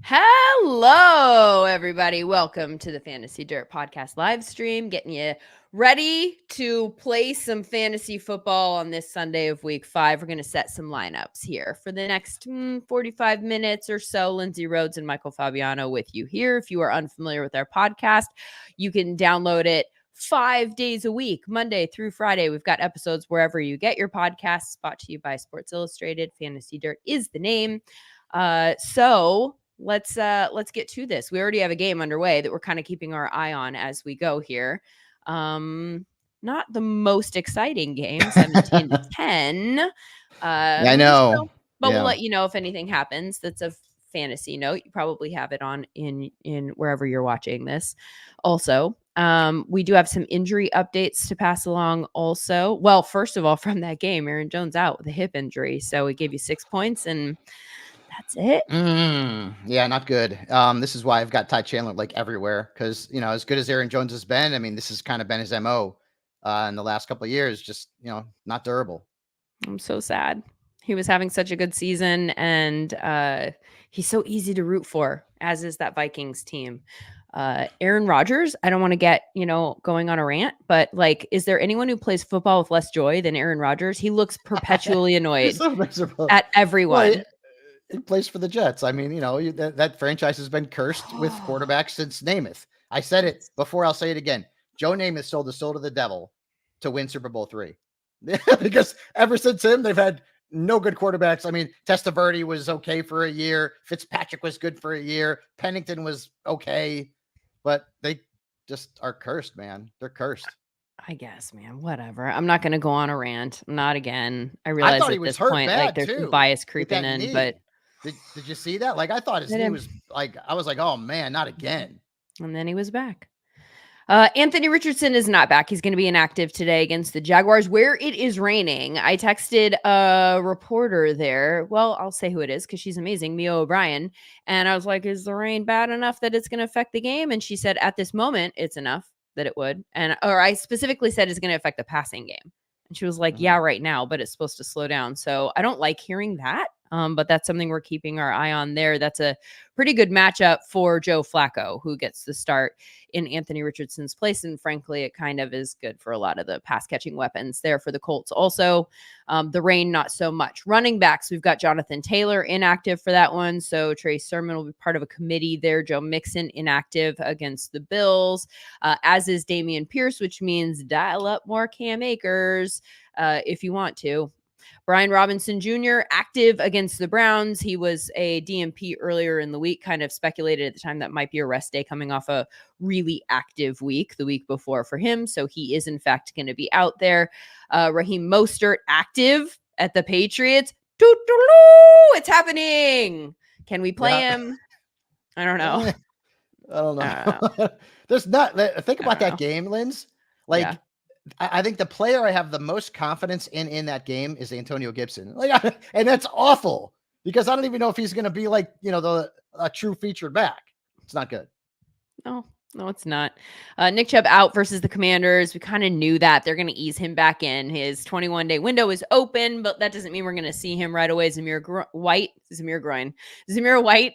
Hello, everybody. Welcome to the Fantasy Dirt Podcast live stream, getting you ready to play some fantasy football on this Sunday of week 5. We're going to set some lineups here for the next 45 minutes or so. Lindsay, Rhodes, and Michael Fabiano with you here. If you are unfamiliar with our podcast, you can download it 5 days a week, Monday through Friday. We've got episodes wherever you get your podcasts, brought to you by Sports Illustrated. Fantasy Dirt is the name. So let's get to this. We already have a game underway that we're kind of keeping our eye on as we go here. Not the most exciting game, 17-10. I know. But we'll let you know if anything happens that's a fantasy note. You probably have it on in wherever you're watching this. Also, we do have some injury updates to pass along also. Well, first of all, from that game, Aaron Jones out with a hip injury. So he gave you 6 points and that's it. Yeah, not good. This is why I've got Ty Chandler like everywhere because, as good as Aaron Jones has been, I mean, this has kind of been his MO in the last couple of years, just, not durable. I'm so sad. He was having such a good season and he's so easy to root for, as is that Vikings team. Aaron Rodgers, I don't want to get, going on a rant, but is there anyone who plays football with less joy than Aaron Rodgers? He looks perpetually annoyed at everyone. Well, he plays for the Jets. I mean, that franchise has been cursed with quarterbacks since Namath. I said it before. I'll say it again. Joe Namath sold the soul to the devil to win Super Bowl III because ever since him, they've had no good quarterbacks. I mean, Testaverde was okay for a year. Fitzpatrick was good for a year. Pennington was okay, but they just are cursed, man. They're cursed. I guess, man, whatever. I'm not going to go on a rant. Not again. I realize at this point, there's some bias creeping in, but did you see that? I thought his knee was I was like, oh man, not again. And then he was back. Anthony Richardson is not back. He's going to be inactive today against the Jaguars, where it is raining. I texted a reporter there. Well, I'll say who it is because she's amazing, Mia O'Brien. And I was like, is the rain bad enough that it's going to affect the game? And she said, at this moment, it's enough that it would. Or I specifically said it's going to affect the passing game. And she was like, yeah, right now, but it's supposed to slow down. So I don't like hearing that. But that's something we're keeping our eye on there. That's a pretty good matchup for Joe Flacco, who gets the start in Anthony Richardson's place. And frankly, it kind of is good for a lot of the pass catching weapons there for the Colts. Also, the rain, not so much. Running backs, we've got Jonathan Taylor inactive for that one. So Trey Sermon will be part of a committee there. Joe Mixon inactive against the Bills, as is Damian Pierce, which means dial up more Cam Akers if you want to. Brian Robinson Jr. active against the Browns. He was a DMP earlier in the week, kind of speculated at the time that might be a rest day coming off a really active week the week before for him. So he is in fact going to be out there. Raheem Mostert active at the Patriots. It's happening. Can we play him? I don't know. I don't know. There's not. Think about that game, Linz. I think the player I have the most confidence in that game is Antonio Gibson. And that's awful because I don't even know if he's going to be a true featured back. It's not good. No, it's not. Nick Chubb out versus the Commanders. We kind of knew that they're going to ease him back in. His 21-day window is open, but that doesn't mean we're going to see him right away. Zamir White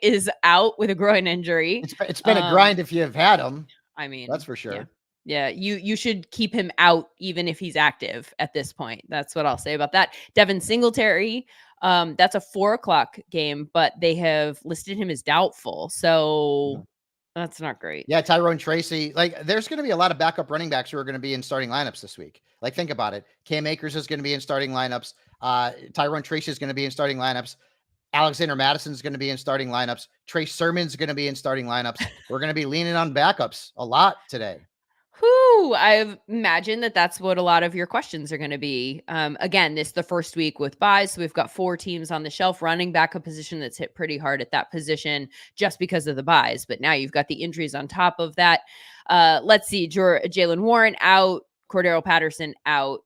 is out with a groin injury. It's been a grind if you have had him. I mean, that's for sure. Yeah, you should keep him out even if he's active at this point. That's what I'll say about that. Devin Singletary, that's a 4:00 game, but they have listed him as doubtful. So that's not great. Yeah, Tyrone Tracy. There's going to be a lot of backup running backs who are going to be in starting lineups this week. Think about it. Cam Akers is going to be in starting lineups. Tyrone Tracy is going to be in starting lineups. Alexander Madison is going to be in starting lineups. Trey Sermon's going to be in starting lineups. We're going to be leaning on backups a lot today. I imagine that's what a lot of your questions are going to be. Again, this is the first week with buys. So we've got 4 teams on the shelf running back a position that's hit pretty hard at that position just because of the buys. But now you've got the injuries on top of that. Let's see. Jalen Warren out. Cordero Patterson out.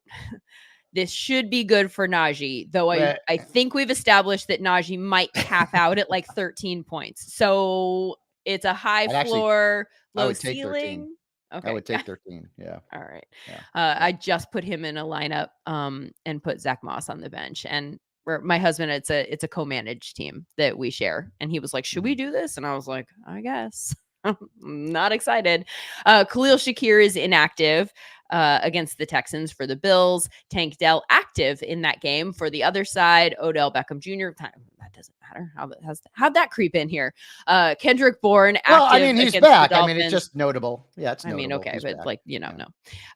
This should be good for Najee, though I think we've established that Najee might cap out at 13 points. So it's a high floor, low ceiling. Okay. I would take 13. Yeah. All right. Yeah. I just put him in a lineup and put Zach Moss on the bench. And my husband, it's a co-managed team that we share. And he was like, should we do this? And I was like, I guess. I'm not excited. Khalil Shakir is inactive against the Texans for the Bills. Tank Dell active in that game for the other side. Odell Beckham Jr. That doesn't matter. How'd that creep in here? Kendrick Bourne active. Well, I mean, he's back. I mean, it's just notable. Yeah, it's notable. I mean, okay, he's but back. like, no.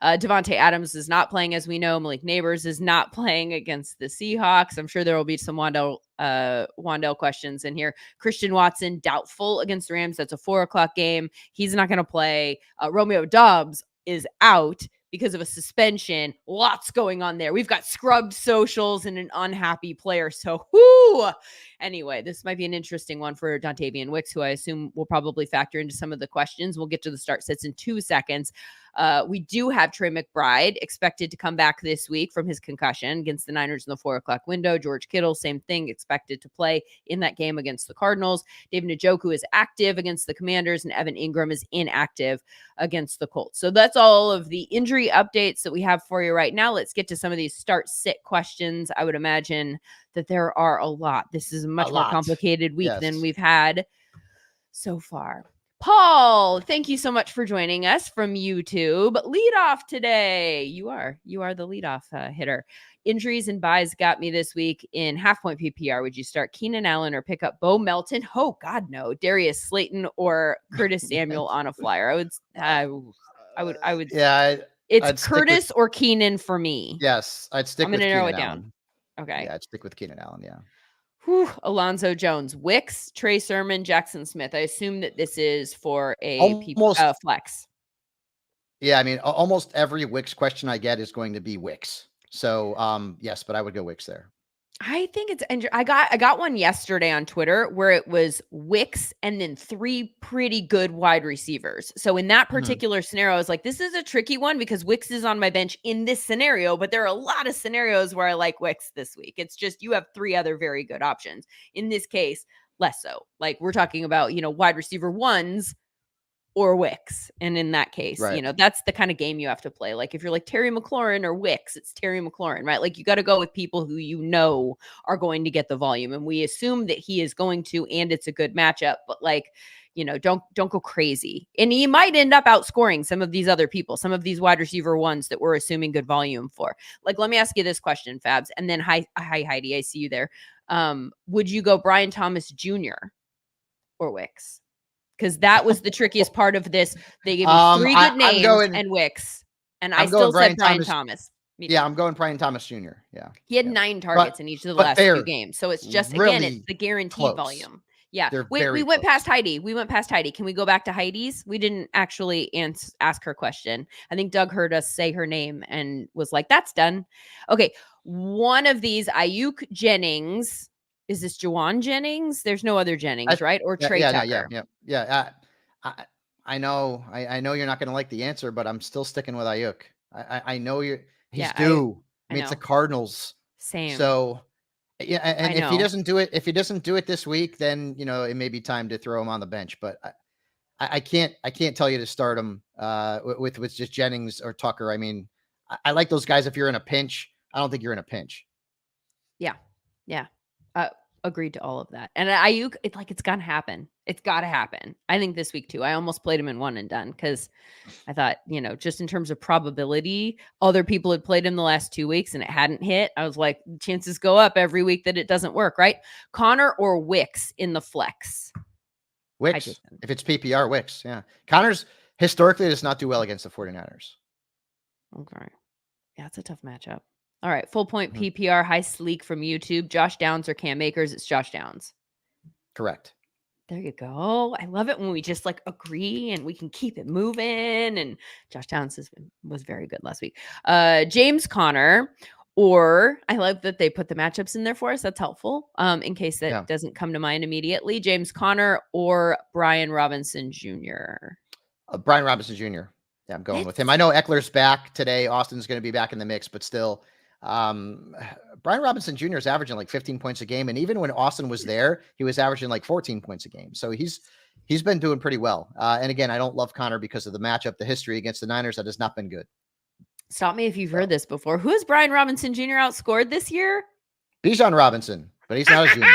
Devontae Adams is not playing, as we know. Malik Neighbors is not playing against the Seahawks. I'm sure there will be some Wandell questions in here. Christian Watson doubtful against the Rams. That's a 4:00 game. He's not going to play. Romeo Doubs is out because of a suspension. Lots going on there. We've got scrubbed socials and an unhappy player. So, anyway, this might be an interesting one for Dontavian Wicks, who I assume will probably factor into some of the questions. We'll get to the start sits in 2 seconds. We do have Trey McBride expected to come back this week from his concussion against the Niners in the 4:00 window. George Kittle, same thing, expected to play in that game against the Cardinals. David Njoku is active against the Commanders, and Evan Ingram is inactive against the Colts. So that's all of the injury updates that we have for you right now. Let's get to some of these start-sit questions. I would imagine that there are a lot. This is a much more complicated week than we've had so far. Paul, thank you so much for joining us from YouTube. Lead off today. You are the leadoff hitter. Injuries and buys got me this week in half-point PPR. Would you start Keenan Allen or pick up Bo Melton? Oh God, no. Darius Slayton or Curtis Samuel on a flyer. I would. Yeah, it's Curtis or Keenan for me. Yes, I'd stick. I'm going to narrow it down. Okay. Yeah, I'd stick with Keenan Allen. Yeah. Alonzo Jones, Wicks, Trey Sermon, Jackson Smith. I assume that this is for a flex. Yeah, I mean, almost every Wicks question I get is going to be Wicks. So, yes, but I would go Wicks there. I think it's I got one yesterday on Twitter where it was Wicks and then 3 pretty good wide receivers. So in that particular scenario, I was like, this is a tricky one because Wicks is on my bench in this scenario, but there are a lot of scenarios where I like Wicks this week. It's just you have 3 other very good options. In this case, less so. Like we're talking about, wide receiver ones or Wicks. And in that case, that's the kind of game you have to play. Like if you're like Terry McLaurin or Wicks, it's Terry McLaurin, right? Like you got to go with people who are going to get the volume. And we assume that he is going to, and it's a good matchup, but don't go crazy. And he might end up outscoring some of these other people, some of these wide receiver ones that we're assuming good volume for. Like, let me ask you this question, Fabs. And then hi Heidi, I see you there. Would you go Brian Thomas Jr. or Wicks? Because that was the trickiest part of this. They gave me 3 good names and Wicks, and I still said Brian Thomas. Yeah, I'm going Brian Thomas Jr. Yeah, he had 9 targets in each of the last 2 games, so it's just again, it's the guaranteed volume. Yeah, we went past Heidi. Can we go back to Heidi's? We didn't actually ask her question. I think Doug heard us say her name and was like, "That's done." Okay, one of these Ayuk Jennings. Is this Juwan Jennings? There's no other Jennings, right? Or Trey Tucker? Yeah. I know you're not going to like the answer, but I'm still sticking with Ayuk. I know he's due. I mean, it's the Cardinals. Same. So, yeah, and if he doesn't do it this week, then it may be time to throw him on the bench. But I can't tell you to start him with just Jennings or Tucker. I mean, I like those guys if you're in a pinch. I don't think you're in a pinch. Yeah. Agreed to all of that. And Ayuk, it's gonna happen. It's got to happen. I think this week too. I almost played him in one and done because I thought, just in terms of probability, other people had played him the last 2 weeks and it hadn't hit. I was like, chances go up every week that it doesn't work, right? Connor or Wicks in the flex? Wicks. If it's PPR, Wicks. Yeah. Connor's historically does not do well against the 49ers. Okay. Yeah, it's a tough matchup. All right, full point PPR, high sleek from YouTube. Josh Downs or Cam Akers? It's Josh Downs. Correct. There you go. I love it when we just agree and we can keep it moving. And Josh Downs was very good last week. James Conner, or I love that they put the matchups in there for us. That's helpful in case that doesn't come to mind immediately. James Conner or Brian Robinson Jr. Brian Robinson Jr. Yeah, I'm going with him. I know Eckler's back today. Austin's going to be back in the mix, but still. Brian Robinson Jr. is averaging 15 points a game. And even when Austin was there, he was averaging 14 points a game. So he's been doing pretty well. And again, I don't love Connor because of the matchup, the history against the Niners. That has not been good. Stop me if you've heard this before. Who has Brian Robinson Jr. outscored this year? Bijan Robinson, but he's not a junior.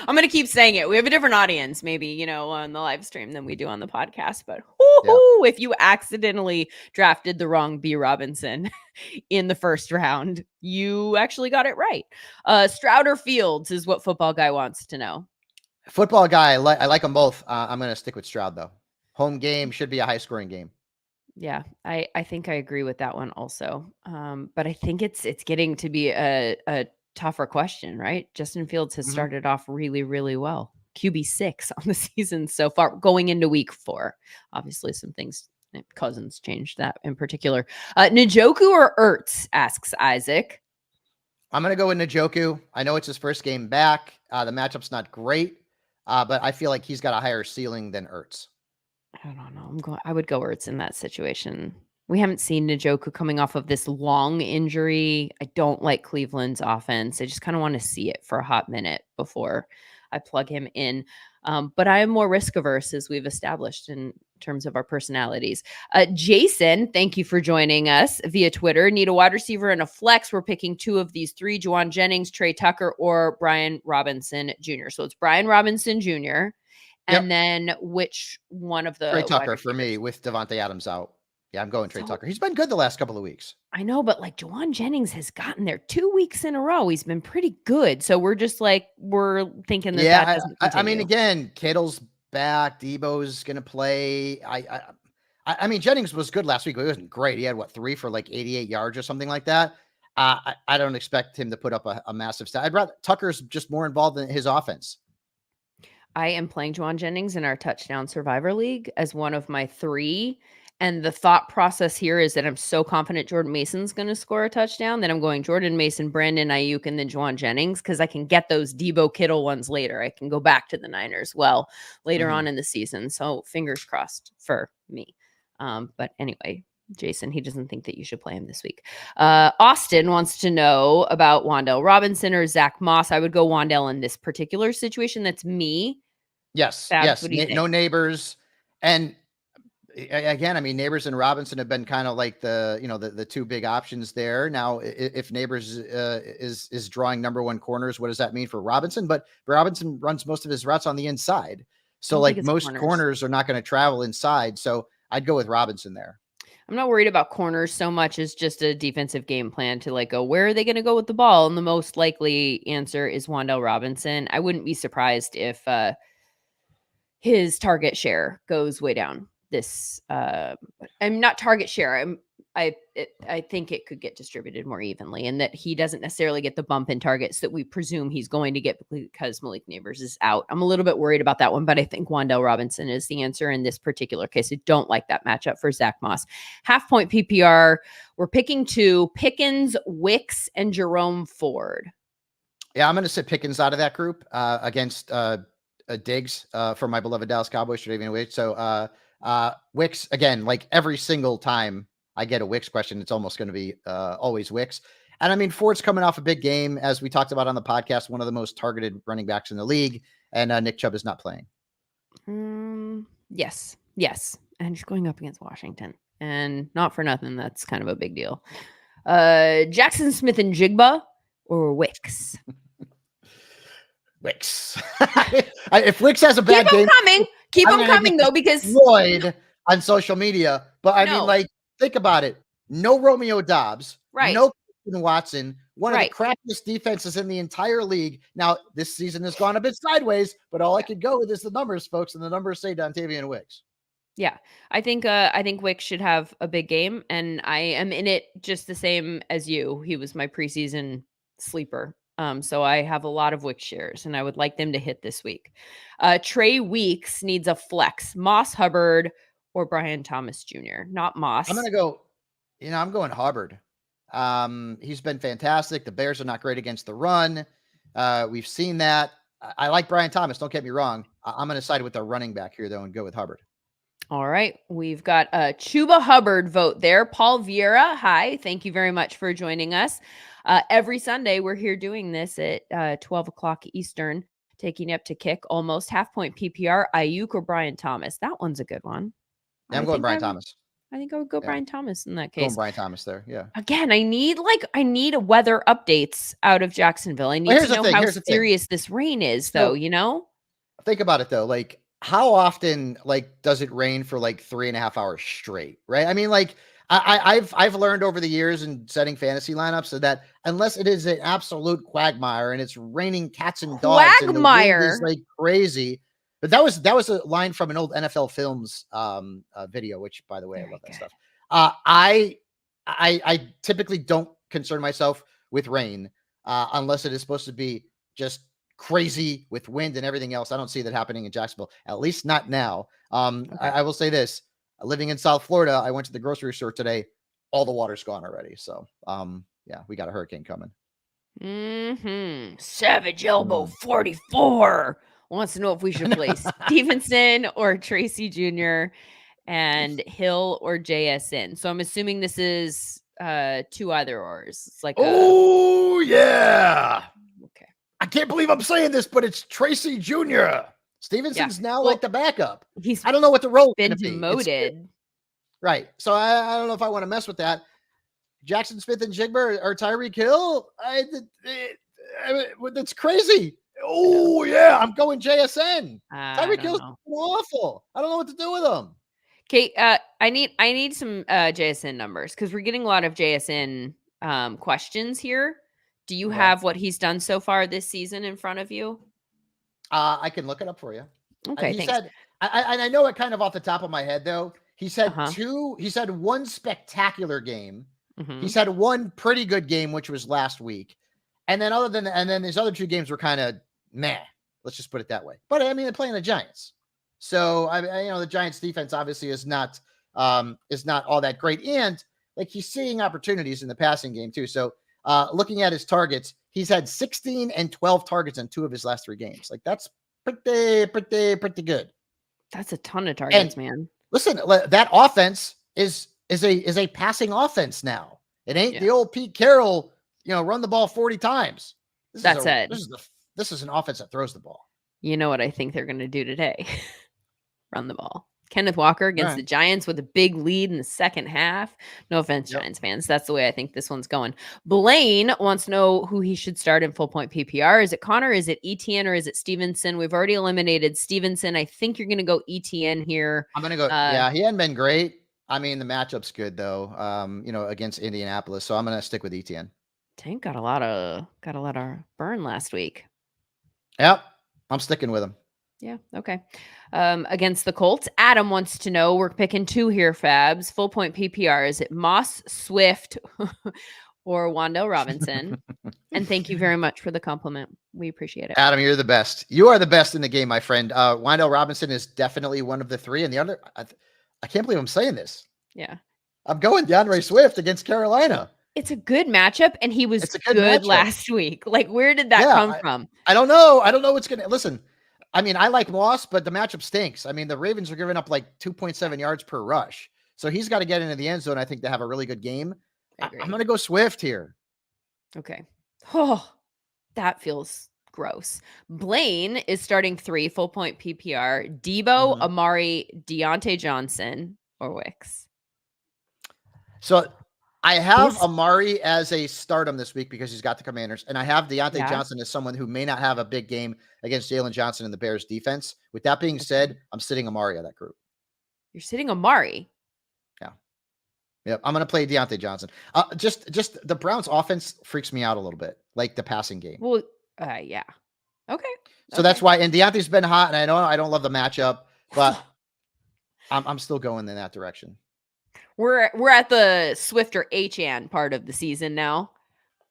I'm going to keep saying it. We have a different audience, maybe, on the live stream than we do on the podcast. But if you accidentally drafted the wrong B Robinson in the first round, you actually got it right. Stroud or Fields is what Football Guy wants to know. Football Guy, I like them both. I'm going to stick with Stroud, though. Home game should be a high-scoring game. Yeah, I think I agree with that one also. But I think it's getting to be a tougher question, right? Justin Fields has started off really, really well. QB6 on the season so far, going into week 4. Obviously, some things, Cousins changed that in particular. Njoku or Ertz, asks Isaac. I'm going to go with Njoku. I know it's his first game back. The matchup's not great, but I feel like he's got a higher ceiling than Ertz. I don't know. I would go Ertz in that situation. We haven't seen Njoku coming off of this long injury. I don't like Cleveland's offense. I just kind of want to see it for a hot minute before I plug him in. But I am more risk averse, as we've established in terms of our personalities. Jason, thank you for joining us via Twitter. Need a wide receiver and a flex. We're picking 2 of these 3, Juwan Jennings, Trey Tucker, or Brian Robinson Jr. So it's Brian Robinson Jr. And then which one of the Trey Tucker for me with Devontae Adams out. Yeah, I'm going Trey Tucker. He's been good the last couple of weeks. I know, but like Juwan Jennings has gotten there 2 weeks in a row. He's been pretty good. So we're just like, we're thinking that that doesn't continue. I mean, again, Kittle's back. Debo's going to play. I mean, Jennings was good last week, but he wasn't great. He had 3 for like 88 yards or something like that. I don't expect him to put up a massive stat. I'd rather Tucker's just more involved in his offense. I am playing Juwan Jennings in our Touchdown Survivor League as one of my 3. And the thought process here is that I'm so confident Jordan Mason's going to score a touchdown that I'm going Jordan Mason, Brandon Ayuk, and then Juwan Jennings because I can get those Debo Kittle ones later. I can go back to the Niners later on in the season. So fingers crossed for me. But anyway, Jason, he doesn't think that you should play him this week. Austin wants to know about Wan'Dale Robinson or Zach Moss. I would go Wan'Dale in this particular situation. That's me. Yes. Fabs, yes. No Neighbors. And again, I mean, Neighbors and Robinson have been kind of like the 2 big options there. Now, if Neighbors is drawing number 1 corners, what does that mean for Robinson? But Robinson runs most of his routes on the inside. So like most corners are not going to travel inside. So I'd go with Robinson there. I'm not worried about corners so much as just a defensive game plan to like go, where are they going to go with the ball? And the most likely answer is Wan'Dale Robinson. I wouldn't be surprised if his target share goes way down this. I'm not target share. I think it could get distributed more evenly and that he doesn't necessarily get the bump in targets that we presume he's going to get because Malik Neighbors is out. I'm a little bit worried about that one, but I think Wan'Dale Robinson is the answer in this particular case. I don't like that matchup for Zach Moss. Half point PPR. We're picking 2, Pickens, Wicks, and Jerome Ford. Yeah, I'm going to sit Pickens out of that group against Diggs for my beloved Dallas Cowboys. So Wicks, again, like every single time I get a Wicks question, it's almost going to be always Wicks. And I mean, Ford's coming off a big game, as we talked about on the podcast, one of the most targeted running backs in the league, and Nick Chubb is not playing. Yes. And he's going up against Washington. And not for nothing, that's kind of a big deal. Jackson Smith and Jigba or Wicks? Wicks. If Wicks has a bad game, keep them coming though, because Lloyd on social media. But I mean, like, think about it. No Romeo Dobbs, right? No Christian Watson, one of the crappiest defenses in the entire league. Now, this season has gone a bit sideways, but all I could go with is the numbers, folks, and the numbers say Dontavian Wicks. Yeah, I think Wicks should have a big game, and I am in it just the same as you. He was my preseason sleeper. So I have a lot of Wicks shares, and I would like them to hit this week. Trey Weeks needs a flex. Moss, Hubbard, or Brian Thomas Jr. Not Moss. I'm going Hubbard. He's been fantastic. The Bears are not great against the run. We've seen that. I like Brian Thomas. Don't get me wrong. I'm going to side with the running back here, though, and go with Hubbard. All right. We've got a Chuba Hubbard vote there. Paul Vieira, hi. Thank you very much for joining us. Every Sunday, we're here doing this at 12 o'clock Eastern, taking up to kick almost half point PPR, Ayuk or Brian Thomas. That one's a good one. Yeah, I'm going Brian Thomas. I think I would go Yeah. Brian Thomas in that Going case. Brian Thomas there. Yeah. Again, I need weather updates out of Jacksonville. I need here's to the know thing. how Here's the thing. serious this rain is, So though, you know? think about it though. Like, how often does it rain for 3.5 hours straight? Right. I mean, I've learned over the years in setting fantasy lineups that unless it is an absolute quagmire and it's raining cats and dogs and the wind is Quagmire. like crazy. But that was a line from an old NFL Films video, which by the way, I Very love that good. stuff. I typically don't concern myself with rain unless it is supposed to be just crazy with wind and everything else. I don't see that happening in Jacksonville, at least not now. Okay. I will say this: living in South Florida, I went to the grocery store today. All the water's gone already. So, yeah, we got a hurricane coming. Savage Elbow 44 wants to know if we should play Stevenson or Tracy Jr. and Hill or JSN. So I'm assuming this is two either ors. It's like oh yeah. Okay. I can't believe I'm saying this, but it's Tracy Jr. Stevenson's now well, the backup. He's I don't know what the role been is going to be. demoted. Right. So I don't know if I want to mess with that. Jackson Smith and Jigba or Tyreek Hill. That's crazy. Oh yeah, I'm going JSN. Tyreek Hill's awful. I don't know what to do with him. Okay, I need some JSN numbers because we're getting a lot of JSN questions here. Do you have what he's done so far this season in front of you? I can look it up for you. Okay, he thanks. said, I know it kind of off the top of my head though. He said he's had one spectacular game. He's had one pretty good game, which was last week. And then his other two games were kind of meh. Let's just put it that way. But I mean, they're playing the Giants. So the Giants defense obviously is not all that great. And he's seeing opportunities in the passing game too. So looking at his targets, he's had 16 and 12 targets in 2 of his last 3 games. That's pretty good. That's a ton of targets, man. Listen, that offense is a passing offense now. It ain't the old Pete Carroll, run the ball 40 times. This is an offense that throws the ball. You know what I think they're going to do today? Run the ball. Kenneth Walker against the Giants with a big lead in the second half. No offense, Giants fans. That's the way I think this one's going. Blaine wants to know who he should start in full point PPR. Is it Connor? Is it ETN? Or is it Stevenson? We've already eliminated Stevenson. I think you're going to go ETN here. I'm going to go. He hadn't been great. I mean, the matchup's good though. Against Indianapolis. So I'm going to stick with ETN. Tank got a lot of burn last week. Yep. I'm sticking with him. Yeah. Okay. Against the Colts, Adam wants to know, we're picking 2 here, Fabs. Full point PPR. Is it Moss, Swift, or Wan'Dale Robinson? And thank you very much for the compliment. We appreciate it. Adam, you're the best. You are the best in the game, my friend. Wan'Dale Robinson is definitely one of the 3. And the other, I can't believe I'm saying this. Yeah. I'm going DeAndre Swift against Carolina. It's a good matchup, and he was good last week. Where did that come from? I don't know. I don't know what's going to... Listen, I mean, I like Moss, but the matchup stinks. I mean, the Ravens are giving up 2.7 yards per rush. So he's got to get into the end zone, I think, to have a really good game. I'm going to go Swift here. Okay. Oh, that feels gross. Blaine is starting 3 full point PPR. Debo, Amari, Deontay Johnson, or Wicks. So I have Amari as a stardom this week because he's got the Commanders, and I have Deontay Johnson as someone who may not have a big game against Jalen Johnson and the Bears defense. With that being said, I'm sitting Amari out of that group. You're sitting Amari? Yeah. Yep. I'm going to play Deontay Johnson. Just the Browns offense freaks me out a little bit, like the passing game. Well, yeah. Okay. So that's why, and Deontay's been hot, and I know I don't love the matchup, but I'm still going in that direction. We're at the Swift or HN part of the season now.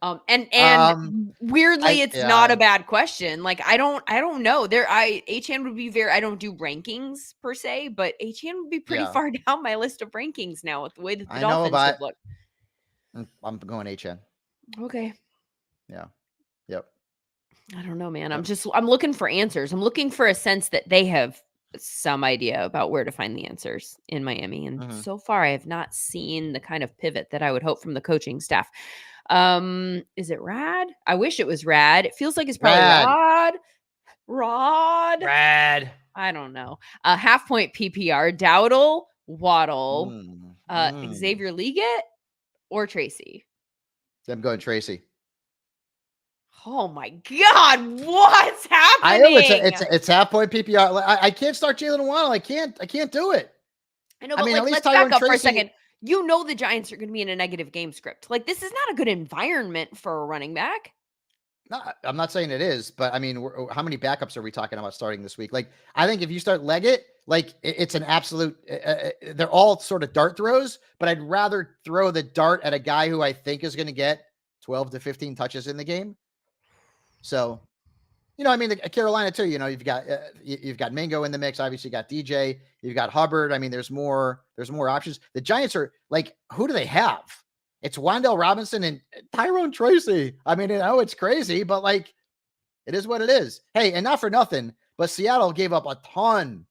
And weirdly, it's not a bad question. I don't know. HN would be I don't do rankings per se, but HN would be pretty far down my list of rankings now with the way that the Dolphins would look. I'm going HN. Okay. Yeah. Yep. I don't know, man. I'm looking for answers. I'm looking for a sense that they have some idea about where to find the answers in Miami. And so far, I have not seen the kind of pivot that I would hope from the coaching staff. Is it Rad? I wish it was Rad. It feels like it's probably Rod. Rad. I don't know. Half point PPR. Dowdle, Waddle, Xavier Leggett or Tracy? I'm going Tracy. Oh my God, what's happening? I know it's half point PPR. I can't start Jalen Waddle. I can't do it. I know, but at least let's back Tyrone up for a Tracy. second. You know the Giants are going to be in a negative game script. Like, this is not a good environment for a running back. No, I'm not saying it is, but I mean, how many backups are we talking about starting this week? Like, I think if you start Leggett, like it's an absolute. They're all sort of dart throws, but I'd rather throw the dart at a guy who I think is going to get 12 to 15 touches in the game. So, I mean, Carolina too. You've got Mingo in the mix. Obviously, you got DJ. You've got Hubbard. I mean, there's more options. The Giants are like, who do they have? It's Wan'Dale Robinson and Tyrone Tracy. I mean, it's crazy, but like, it is what it is. Hey, and not for nothing, but Seattle gave up a ton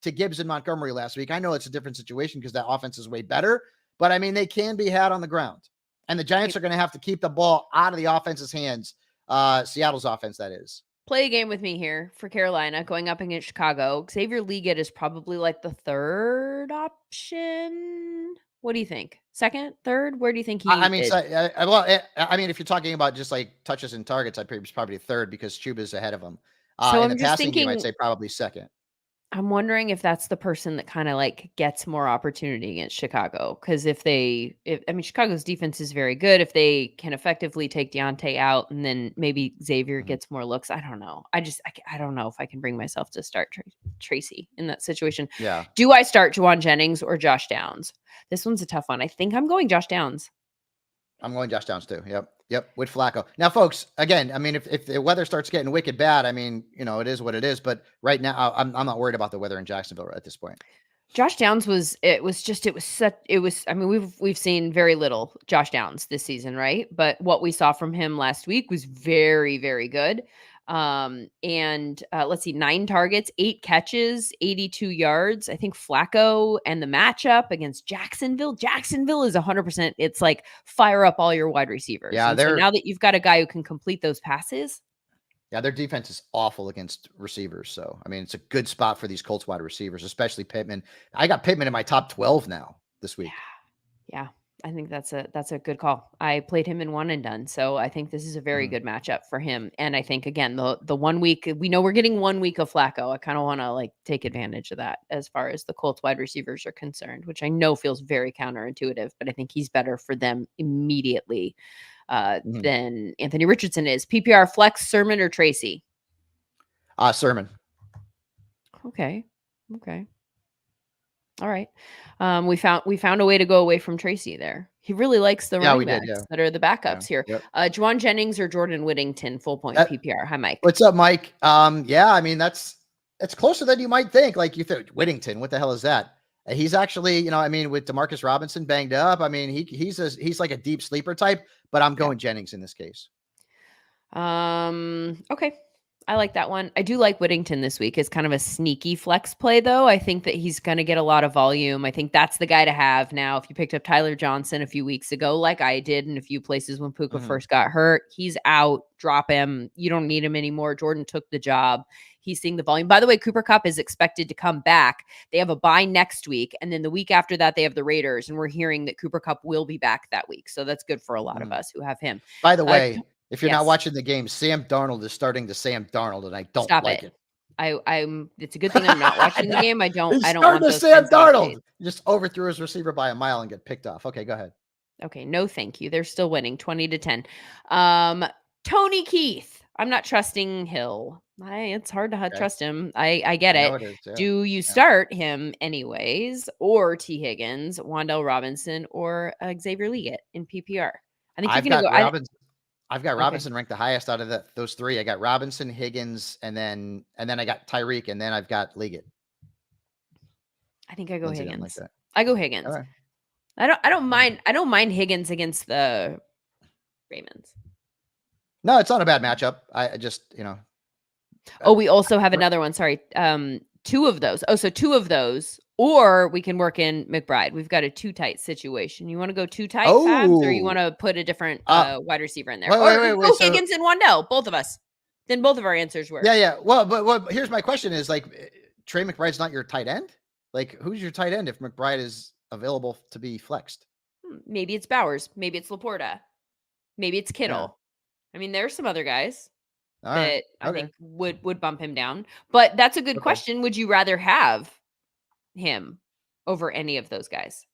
to Gibbs and Montgomery last week. I know it's a different situation because that offense is way better, but I mean, they can be had on the ground. And the Giants are going to have to keep the ball out of the offense's hands. Seattle's offense, that is. Play a game with me here for Carolina going up against Chicago. Xavier Leggett is probably like the third option. What do you think? Second, third? Where do you think he I mean, is? I mean, if you're talking about just like touches and targets, I'd probably third because Chuba's ahead of him. So in I'm the just passing game, I'd thinking, say probably second. I'm wondering if that's the person that kind of like gets more opportunity against Chicago. Because I mean, Chicago's defense is very good. If they can effectively take Deontay out and then maybe Xavier gets more looks, I don't know. I don't know if I can bring myself to start Tracy in that situation. Yeah. Do I start Juwan Jennings or Josh Downs? This one's a tough one. I think I'm going Josh Downs. I'm going Josh Downs too. Yep. With Flacco. Now, folks, again, I mean, if the weather starts getting wicked bad, I mean, it is what it is. But right now, I'm not worried about the weather in Jacksonville at this point. Josh Downs I mean, we've seen very little Josh Downs this season, right? But what we saw from him last week was very, very good. Let's see, 9 targets, 8 catches, 82 yards. I think Flacco and the matchup against Jacksonville is 100%. It's like fire up all your wide receivers. Yeah, so now that you've got a guy who can complete those passes. Yeah, their defense is awful against receivers. So, I mean, it's a good spot for these Colts wide receivers, especially Pittman. I got Pittman in my top 12 now this week. Yeah. I think that's a good call. I played him in one and done. So I think this is a very good matchup for him. And I think, again, the 1 week, we know we're getting 1 week of Flacco. I kind of want to like take advantage of that as far as the Colts wide receivers are concerned, which I know feels very counterintuitive, but I think he's better for them immediately than Anthony Richardson is. PPR flex, Sermon or Tracy? Sermon. Okay. All right. We found a way to go away from Tracy there. He really likes the running backs that are the backups here. Yep. Juwan Jennings or Jordan Whittington, full point PPR. Hi, Mike. What's up, Mike? Yeah, I mean, it's closer than you might think. Like you think Whittington, what the hell is that? He's actually, I mean, with Demarcus Robinson banged up, I mean, he's like a deep sleeper type, but I'm going Jennings in this case. Okay. I like that one. I do like Whittington this week. It's kind of a sneaky flex play, though. I think that he's going to get a lot of volume. I think that's the guy to have now. If you picked up Tyler Johnson a few weeks ago, like I did in a few places when Puka first got hurt, he's out. Drop him. You don't need him anymore. Jordan took the job. He's seeing the volume. By the way, Cooper Kupp is expected to come back. They have a bye next week. And then the week after that, they have the Raiders. And we're hearing that Cooper Kupp will be back that week. So that's good for a lot of us who have him. By the way, if you're not watching the game, Sam Darnold is starting to Sam Darnold, and I don't like it. It's a good thing I'm not watching the game. I don't want to Sam Darnold. Just overthrew his receiver by a mile and get picked off. Okay, go ahead. Okay, no, thank you. They're still winning 20-10. Tony Keith. I'm not trusting Hill. It's hard to trust him. I get it. It is, yeah. Do you start him anyways, or T. Higgins, Wan'Dale Robinson, or Xavier Leggett in PPR? I think you're going to go. Robinson. I've got Robinson ranked the highest out of those 3. I got Robinson, Higgins, and then I got Tyreek, and then I've got Leggett. I think I go Lindsay Higgins. Like I go Higgins. Right. I don't mind Higgins against the Ravens. No, it's not a bad matchup. I just, we also have another one. Sorry. 2 of those. So 2 of those. Or we can work in McBride. We've got a 2 tight situation. You want to go 2 tight, Fabs, or you want to put a different wide receiver in there? Wait, Higgins and Wan'Dale, both of us. Then both of our answers were. Yeah. Well, but here's my question: is like Trey McBride's not your tight end? Like, who's your tight end if McBride is available to be flexed. Maybe it's Bowers. Maybe it's Laporta. Maybe it's Kittle. I mean, there's some other guys All right. that I Okay. think would bump him down. But that's a good Okay. question. Would you rather have him over any of those guys?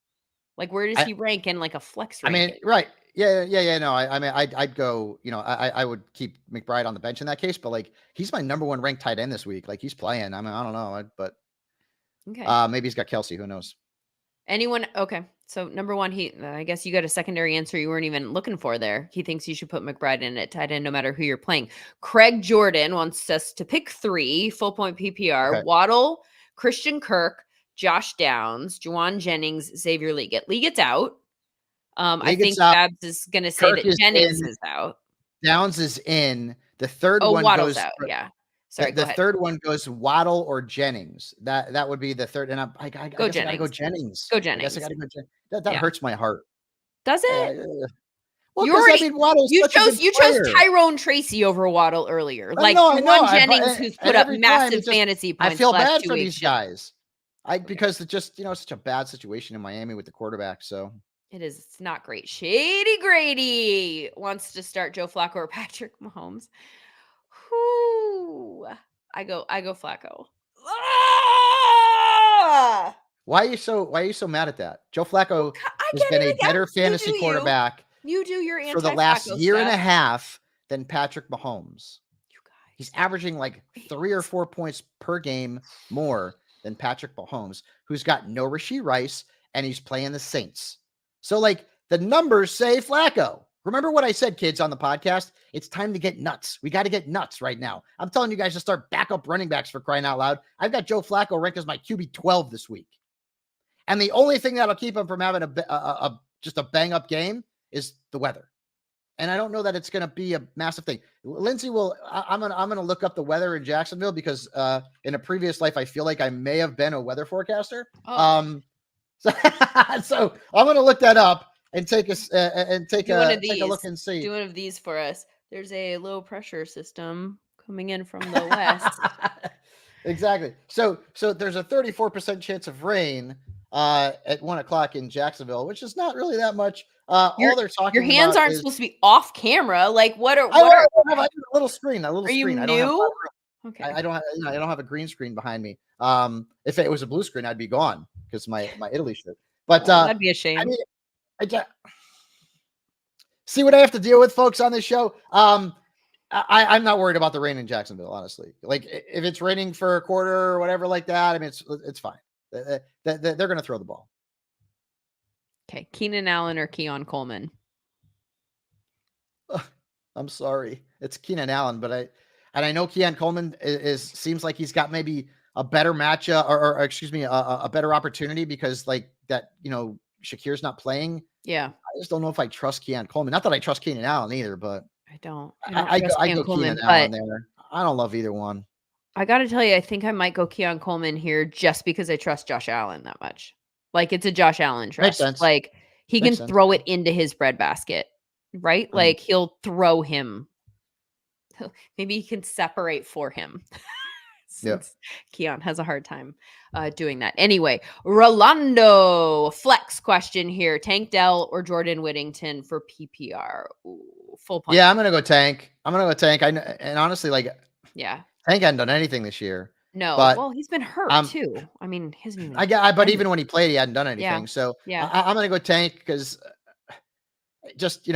Like, where does he rank in like a flex I mean, ranking? right. Yeah. No, I mean, I'd go, I would keep McBride on the bench in that case, but like, he's my number one ranked tight end this week. Like, he's playing. I mean, I don't know, but Okay. maybe he's got Kelsey. Who knows? Anyone? Okay. So number one, I guess you got a secondary answer you weren't even looking for there. He thinks you should put McBride in at tight end no matter who you're playing. Craig Jordan wants us to pick 3 full point PPR: Okay. Waddle, Christian Kirk, Josh Downs, Juwan Jennings, Xavier Leggett's out. I Leggett's think out. Babs is going to say Kirk that is Jennings in. is out. Downs is in. The third Oh, one Waddle's goes. out. Yeah. Sorry. The Go ahead. third one goes Waddle or Jennings. That would be the third. And I guess I got to go Jennings. Go I guess Jennings. I got to go Jennings. That hurts my heart. Does it? Well, because I mean, Waddle's such a good you player. chose Tyrone Tracy over Waddle earlier. Like I know. Juwan Jennings, who's put up massive fantasy points. I feel last bad 2 for weeks. these guys. Because it's just such a bad situation in Miami with the quarterback. So it is. It's not great. Shady Grady wants to start Joe Flacco or Patrick Mahomes. Whoo! I go Flacco. Ah! why are you so mad at that? Joe Flacco has been a better fantasy quarterback. You do your for the last year and a half than Patrick Mahomes. You guys, he's averaging like 3 or 4 points per game more than Patrick Mahomes, who's got no Rashee Rice, and he's playing the Saints. So like the numbers say Flacco. Remember what I said, kids, on the podcast? It's time to get nuts. We got to get nuts right now. I'm telling you guys to start backup running backs, for crying out loud. I've got Joe Flacco ranked as my QB 12 this week. And the only thing that'll keep him from having just a bang up game is the weather. And I don't know that it's going to be a massive thing. Lindsay I'm going to look up the weather in Jacksonville because in a previous life, I feel like I may have been a weather forecaster. Oh. So I'm going to look that up and take a look and see. Do one of these for us. There's a low pressure system coming in from the west. Exactly. So there's a 34% chance of rain at 1:00 in Jacksonville, which is not really that much. All they're talking your hands about aren't supposed to be off camera. Like what are I have a little screen. Are you new? Okay. I don't have a green screen behind me. If it was a blue screen, I'd be gone because my Italy shirt. But that'd be a shame. I mean, see what I have to deal with, folks, on this show. I'm not worried about the rain in Jacksonville, honestly. Like if it's raining for a quarter or whatever like that, I mean, it's fine. They're going to throw the ball. Okay, Keenan Allen or Keon Coleman? I'm sorry, it's Keenan Allen, but I know Keon Coleman seems like he's got maybe a better matchup or excuse me, a better opportunity because like that, Shakir's not playing. Yeah, I just don't know if I trust Keon Coleman. Not that I trust Keenan Allen either, but I don't. I go Keenan Allen there. I don't love either one. I got to tell you, I think I might go Keon Coleman here just because I trust Josh Allen that much. Like it's a Josh Allen trust. Makes sense. Like he can throw it into his breadbasket, right? Mm-hmm. Like he'll throw him. Maybe he can separate for him. Since Keon has a hard time doing that. Anyway, Rolando, flex question here. Tank Dell or Jordan Whittington for PPR? Ooh, full point. Yeah, I'm going to go Tank. And honestly, like, yeah. Tank hasn't done anything this year. No, but, well, he's been hurt too. I mean, he hasn't even. But even when he played, he hadn't done anything. Yeah. So I'm going to go Tank because just,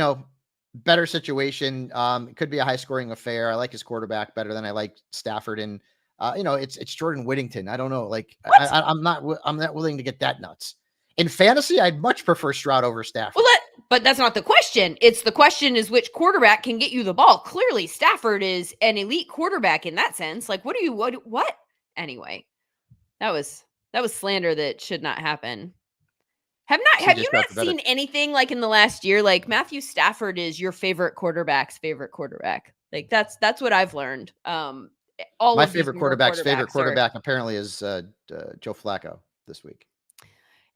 better situation. It could be a high scoring affair. I like his quarterback better than I like Stafford. And, it's Jordan Whittington. I don't know. Like, I'm not willing to get that nuts. In fantasy, I'd much prefer Stroud over Stafford. Well, but that's not the question. It's the question is which quarterback can get you the ball. Clearly, Stafford is an elite quarterback in that sense. Like, what? Anyway, that was slander that should not happen. Have you not seen anything like in the last year? Like Matthew Stafford is your favorite quarterback's favorite quarterback. Like that's what I've learned. My favorite quarterback's favorite quarterback apparently is Joe Flacco this week.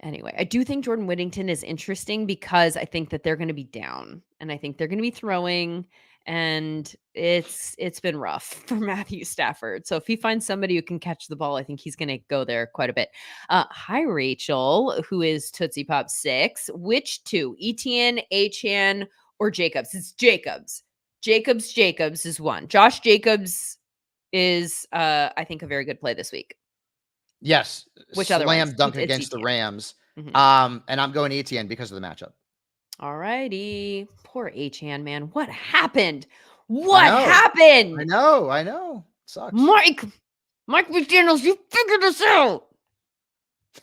Anyway, I do think Jordan Whittington is interesting because I think that they're going to be down and I think they're going to be throwing and it's been rough for Matthew Stafford. So if he finds somebody who can catch the ball, I think he's going to go there quite a bit. Hi, Rachel, who is Tootsie Pop 6. Which two? Etienne, Achane, or Jacobs? It's Jacobs. Jacobs is one. Josh Jacobs is, I think, a very good play this week. Yes. Which other slam ones? dunk It's against the Etienne. Rams. Mhm. And I'm going Etienne because of the matchup. All righty. Poor Achane, man. What happened? I What happened? know. Sucks. Mike McDaniels, you figured this out.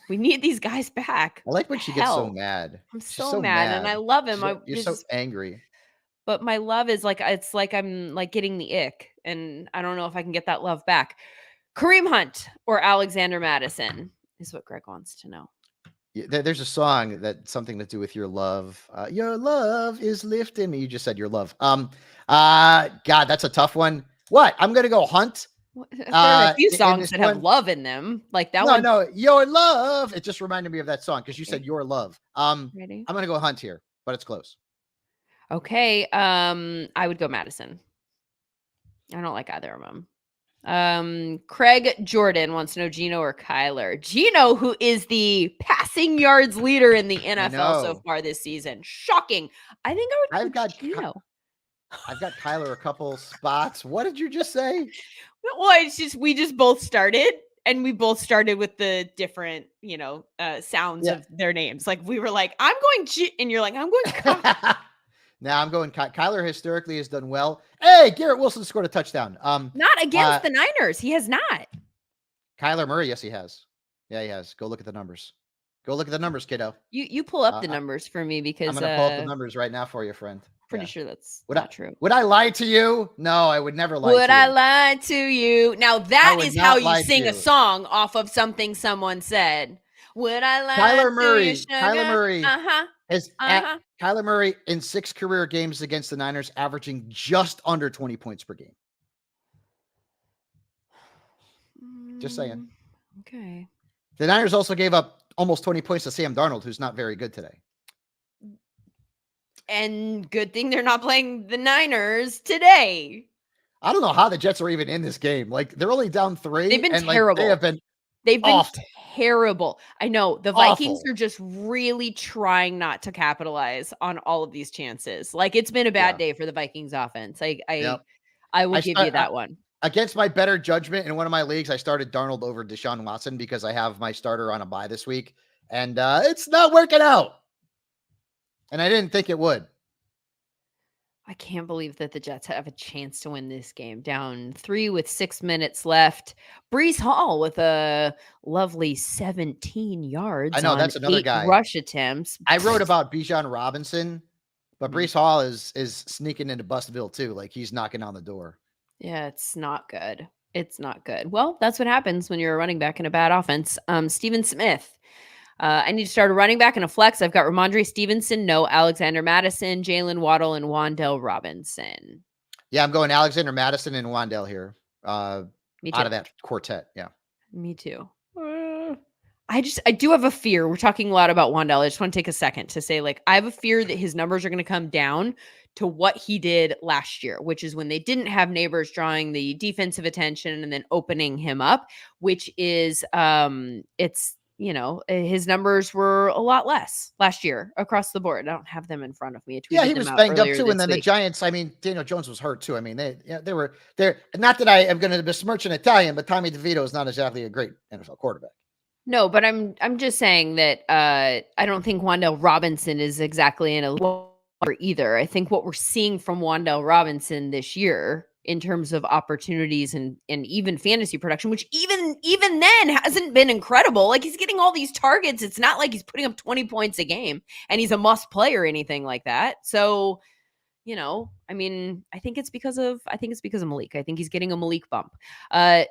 We need these guys back. I like when she gets so Hell, mad. I'm She's so mad, and I love him. You're so angry. But my love is like, it's like I'm like getting the ick, and I don't know if I can get that love back. Kareem Hunt or Alexander Madison is what Greg wants to know. There's a song that's something to do with your love. Your love is lifting me. You just said your love. God, that's a tough one. What? I'm gonna go Hunt. There are a few in songs this that one. have love in them, like that one. No, your love. It just reminded me of that song because you said your love. Ready? I'm gonna go Hunt here, but it's close. Okay. I would go Madison. I don't like either of them. Craig Jordan wants to know Gino or Kyler. Gino, who is the passing yards leader in the NFL so far this season. Shocking. I think I would go Gino. I've got Kyler a couple spots. What did you just say? Well, it's just we just both started, and we both started with the different, sounds of their names. Like we were like, I'm going and you're like, I'm going Now I'm going Kyler historically has done well. Hey, Garrett Wilson scored a touchdown. Not against the Niners. He has not. Kyler Murray, yes, he has. Yeah, he has. Go look at the numbers. Go look at the numbers, kiddo. You pull up the numbers for me because I'm gonna pull up the numbers right now for you, friend. Pretty sure that's not true. Would I lie to you? No, I would never lie to you. Would I lie to you? Now that is how you sing a song off of something someone said. Would I lie to you, sugar? Kyler Murray. Kyler Murray in 6 career games against the Niners, averaging just under 20 points per game. Just saying. Okay. The Niners also gave up almost 20 points to Sam Darnold, who's not very good today. And good thing they're not playing the Niners today. I don't know how the Jets are even in this game. Like, they're only down 3. They've been terrible. They've been terrible. I know the Vikings are just really trying not to capitalize on all of these chances. Like, it's been a bad day for the Vikings offense. I will give you that one. Against my better judgment, in one of my leagues, I started Darnold over Deshaun Watson because I have my starter on a bye this week, and it's not working out. And I didn't think it would. I can't believe that the Jets have a chance to win this game. Down 3 with 6 minutes left. Breece Hall with a lovely 17 yards. I know, that's another guy. Rush attempts. I wrote about Bijan Robinson, but Breece Hall is sneaking into Bustville too. Like, he's knocking on the door. Yeah, it's not good. It's not good. Well, that's what happens when you're a running back in a bad offense. Steven Smith. I need to start a running back and a flex. I've got Ramondre Stevenson, no Alexander Madison, Jalen Waddle, and Wan'Dale Robinson. Yeah, I'm going Alexander Madison and Wan'Dale here. Me too. Out of that quartet. Yeah. Me too. I do have a fear. We're talking a lot about Wan'Dale. I just want to take a second to say, like, I have a fear that his numbers are going to come down to what he did last year, which is when they didn't have Neighbors drawing the defensive attention and then opening him up, which is, his numbers were a lot less last year across the board. I don't have them in front of me. Yeah, he was banged up too. And then the Giants, I mean, Daniel Jones was hurt too. I mean, they were there. Not that I am going to besmirch an Italian, but Tommy DeVito is not exactly a great NFL quarterback. No, but I'm just saying that I don't think Wan'Dale Robinson is exactly in a either. I think what we're seeing from Wan'Dale Robinson this year in terms of opportunities and even fantasy production, which even then hasn't been incredible. Like, he's getting all these targets. It's not like he's putting up 20 points a game and he's a must play or anything like that. So, I mean, I think it's because of Malik. I think he's getting a Malik bump.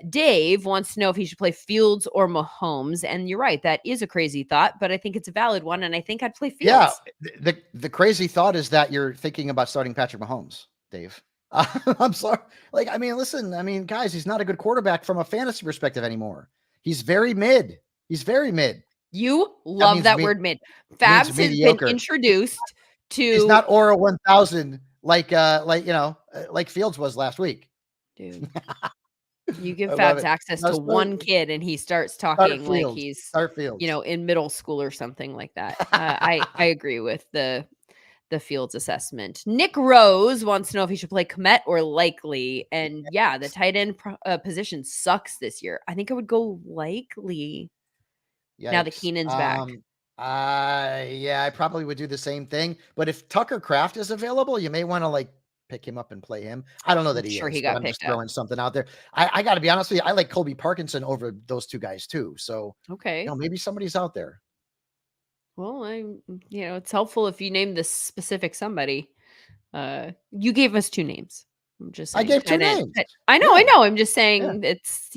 Dave wants to know if he should play Fields or Mahomes. And you're right. That is a crazy thought, but I think it's a valid one. And I think I'd play Fields. Yeah. The crazy thought is that you're thinking about starting Patrick Mahomes, Dave. I'm sorry. Like, I mean, listen, guys, he's not a good quarterback from a fantasy perspective anymore. He's very mid. You love that word mid. Fabs has been introduced to. He's not Aura 1000 like Fields was last week. Dude. You give I love Fabs it. access No, to one kid and he starts Start talking like Fields. he's, Start Fields. in middle school or something like that. I agree with the Fields assessment. Nick Rose wants to know if he should play Komet or Likely. And yeah, the tight end position sucks this year. I think I would go Likely. Yikes. Now that Keenan's back. Yeah, I probably would do the same thing. But if Tucker Kraft is available, you may want to pick him up and play him. I don't know that he is, he but got I'm just picked up. throwing something out there. I got to be honest with you. I like Colby Parkinson over those two guys too. So Okay. maybe somebody's out there. Well, it's helpful if you name this specific somebody. You gave us two names. I'm just saying. I gave two names. I know. I'm just saying it's,